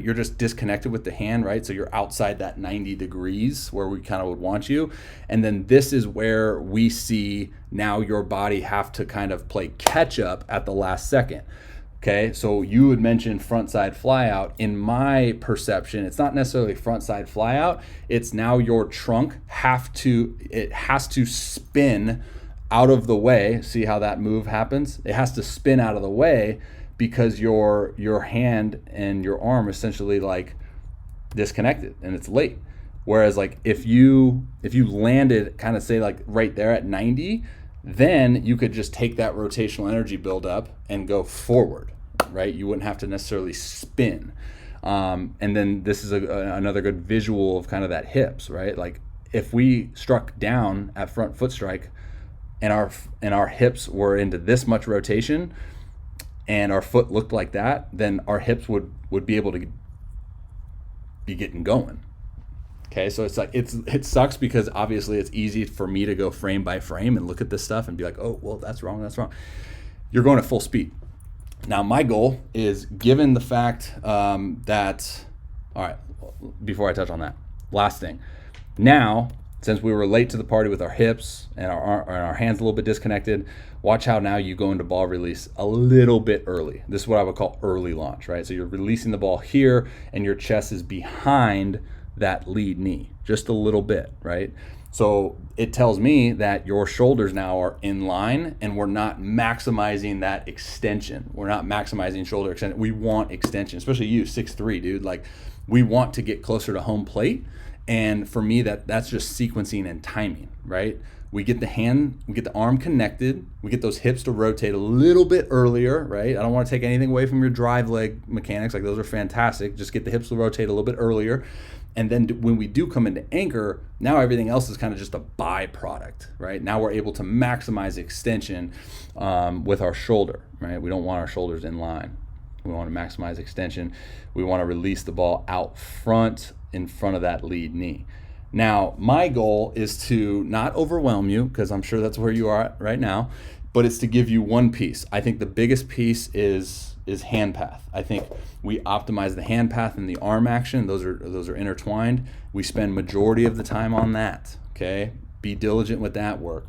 you're just disconnected with the hand, right? So you're outside that 90 degrees where we kind of would want you. And then this is where we see now your body have to kind of play catch up at the last second. Okay, so you would mention front side fly out. In my perception, it's not necessarily front side fly out. It's now your trunk has to spin out of the way. See how that move happens? It has to spin out of the way because your hand and your arm essentially like disconnected and it's late. Whereas like if you landed kind of say like right there at 90, then you could just take that rotational energy buildup and go forward, right? You wouldn't have to necessarily spin. And then this is another good visual of kind of that hips, right? Like if we struck down at front foot strike and our hips were into this much rotation and our foot looked like that, then our hips would be able to be getting going. Okay, so it's like it sucks because obviously it's easy for me to go frame by frame and look at this stuff and be like, oh, well, that's wrong. You're going at full speed. Now, my goal is, given the fact that, all right, before I touch on that, last thing. Now, since we were late to the party with our hips and our hands a little bit disconnected, watch how now you go into ball release a little bit early. This is what I would call early launch, right? So you're releasing the ball here and your chest is behind that lead knee just a little bit, right? So it tells me that your shoulders now are in line and we're not maximizing that extension. We're not maximizing shoulder extension. We want extension, especially you, 6'3", dude. Like, we want to get closer to home plate. And for me, that's just sequencing and timing, right? We get the arm connected. We get those hips to rotate a little bit earlier, right? I don't want to take anything away from your drive leg mechanics. Like, those are fantastic. Just get the hips to rotate a little bit earlier. And then when we do come into anchor, now everything else is kind of just a byproduct, right? Now we're able to maximize extension with our shoulder, right? We don't want our shoulders in line. We want to maximize extension. We want to release the ball out front, in front of that lead knee. Now, my goal is to not overwhelm you, because I'm sure that's where you are right now, but it's to give you one piece. I think the biggest piece is hand path. I think we optimize the hand path and the arm action. Those are intertwined. We spend majority of the time on that, okay? Be diligent with that work.